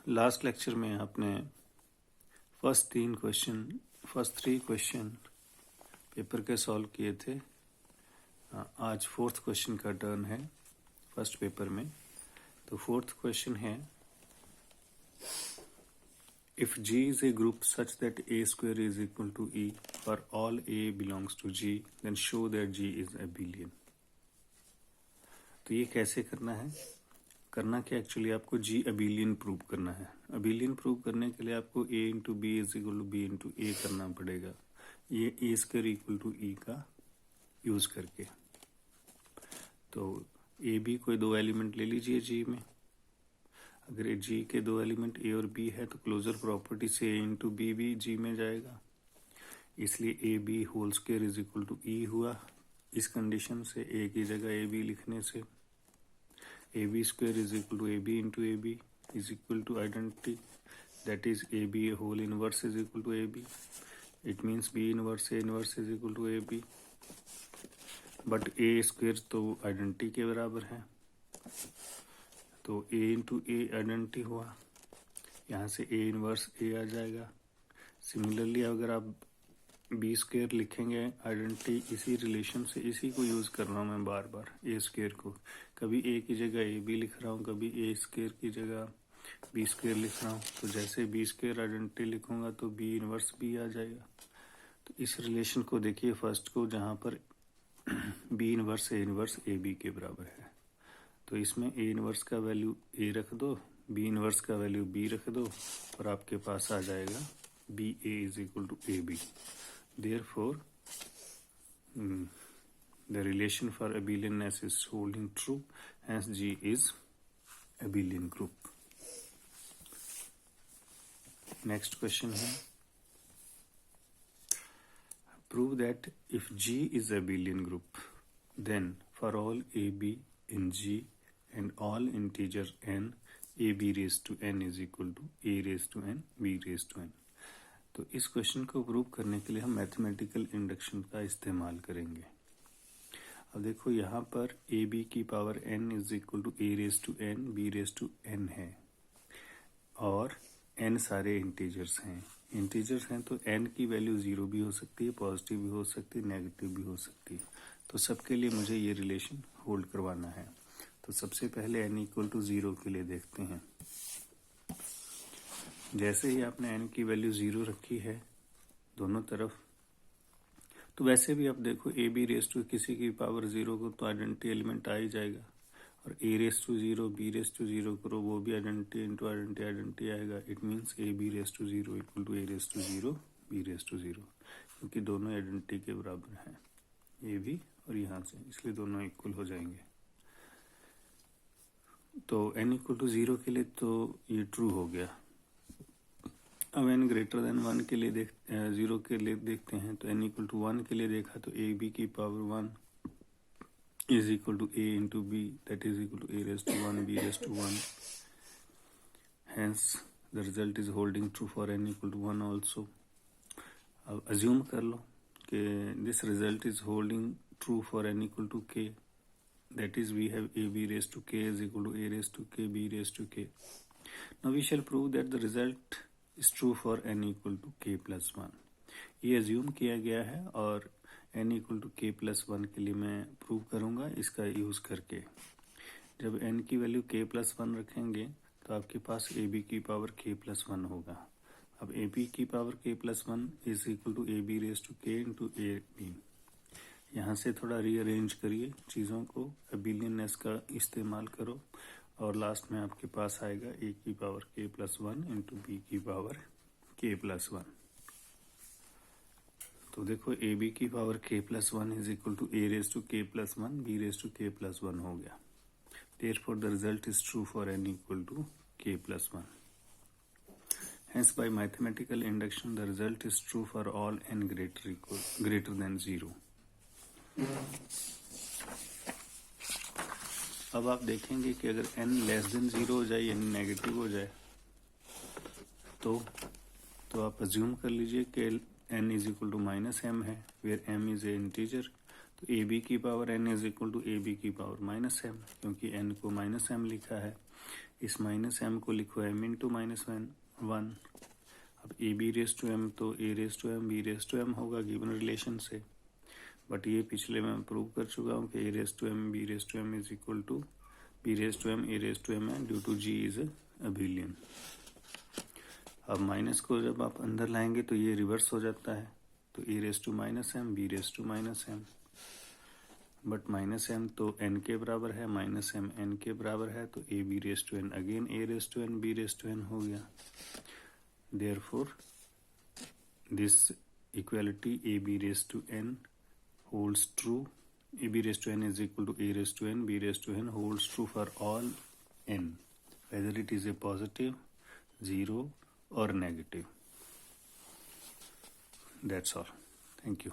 Last lecture में आपने first three question paper के सॉल्व किए थे। आज फोर्थ क्वेश्चन का टर्न है फर्स्ट पेपर में। तो फोर्थ क्वेश्चन है, if G is a group such that A square is equal to E for all A belongs to G, then show that G is abelian। तो ये कैसे करना है? करना क्या, एक्चुअली आपको G abelian प्रूव करना है। abelian प्रूव करने के लिए आपको A into b is equal to b into a करना पड़ेगा, ये A square equal to E का यूज करके। तो ए बी कोई दो एलिमेंट ले लीजिए G में। अगर G के दो एलिमेंट A और B है तो क्लोजर प्रॉपर्टी से A इंटू बी भी G में जाएगा, इसलिए A B whole square is equal to E हुआ। इस कंडीशन से A की जगह ए बी लिखने से A B square is equal to A B into A B is equal to identity, that is A B whole inverse is equal to A B. It means B inverse A inverse is equal to A B, but A square तो identity के बराबर है, तो ए into ए identity हुआ। यहाँ से A inverse ए आ जाएगा। Similarly अगर आप बी स्क्वायर लिखेंगे आइडेंटिटी, इसी रिलेशन से इसी को यूज़ कर रहा हूँ मैं बार बार। ए स्क्वायर को कभी ए की जगह ए बी लिख रहा हूँ, कभी ए स्क्वायर की जगह बी स्क्वायर लिख रहा हूँ। तो जैसे बी स्क्वायर आइडेंटिटी लिखूंगा तो बी इनवर्स बी आ जाएगा। तो इस रिलेशन को देखिए फर्स्ट को, जहाँ पर बी इनवर्स ए बी के बराबर है। तो इसमें ए इनवर्स का वैल्यू ए रख दो, बी इनवर्स का वैल्यू बी रख दो, और आपके पास आ जाएगा B A is equal to A B. Therefore, the relation for abelianness is holding true, hence G is abelian group. Next question है, prove that if G is abelian group, then for all AB in G and all integer n, AB raised to n is equal to A raised to n, B raised to n। तो इस question को prove करने के लिए हम mathematical induction का इस्तेमाल करेंगे। अब देखो यहाँ पर ए बी की power n is equal to A raise to N, B raise to n है, और n सारे इंटीजर्स हैं। इंटीजर्स हैं तो n की वैल्यू 0 भी हो सकती है, पॉजिटिव भी हो सकती है, नेगेटिव भी हो सकती है। तो सबके लिए मुझे ये रिलेशन होल्ड करवाना है। तो सबसे पहले n इक्वल टू 0 के लिए देखते हैं। जैसे ही आपने n की वैल्यू 0 रखी है दोनों तरफ, तो वैसे भी आप देखो ए बी रेस टू किसी की पावर 0 को तो आइडेंटिटी एलिमेंट आ ही जाएगा, और a raise to 0 b raise to 0 करो वो भी आइडेंटिटी इंटू आइडेंटिटी आएगा। It means a B raise to 0 equal to a raise to 0 b raise to 0, क्योंकि दोनों आइडेंटिटी के बराबर हैं, ये भी और यहाँ से, इसलिए दोनों इक्वल हो जाएंगे। तो n इक्वल टू 0 के लिए तो ये ट्रू हो गया। अब n ग्रेटर देन 1 के लिए 0 के लिए देखते हैं। तो n इक्वल टू 1 के लिए देखा तो ए बी की power 1 is equal to A into B, that is equal to A raise to 1 B raise to 1। Hence the result is holding true for n equal to 1 also. अब assume कर लो कि this result is holding true for n equal to k, that is we have A B raise to k is equal to A raise to k B raise to k। Now we shall prove that the result is true for n equal to k plus 1। ये assume किया गया है और n equal to k plus 1 के लिए मैं prove करूंगा इसका यूज करके। जब n की वैल्यू k plus 1 रखेंगे तो आपके पास a b की पावर k plus 1 होगा। अब a b की power k plus 1 is equal to A B raise to k into A B. यहाँ से थोड़ा रीअरेंज करिए चीज़ों को, एबिलियननेस का इस्तेमाल करो, और लास्ट में आपके पास आएगा a की power k plus 1 into B की पावर k प्लस 1। तो देखो ए बी की power k plus 1 is equal to A raise to k plus 1 B raise to k plus 1 हो गया। Therefore the result is true for n equal to k plus 1। Hence by mathematical induction the result is true for all n greater than 0। अब आप देखेंगे कि अगर n less than 0 हो जाए यानी नेगेटिव हो जाए तो आप अज्यूम कर लीजिए कि n is equal to minus m है, where m is a integer. तो ए बी की power n is equal to A B की पावर माइनस m, क्योंकि n को माइनस m लिखा है। इस माइनस एम को लिखो m इंटू माइनस वन। अब a B raise to m तो a raise to m b raise to m होगा गिवन रिलेशन से, बट ये पिछले में प्रूव कर चुका हूँ कि a raise to m b raise to m is equal to b raise to m a raise to m है due to G is abelian. अब माइनस को जब आप अंदर लाएंगे तो ये रिवर्स हो जाता है, तो a raise to minus m b raise to minus m, but minus m तो एन के बराबर है, माइनस एम एन के बराबर है, तो A B raise to N again A raise to N B raise to N हो गया। Therefore this equality A B raise to N holds true, a b raised to n is equal to a raised to n b raised to n holds true for all n, whether it is a positive, 0 or negative. That's all. Thank you.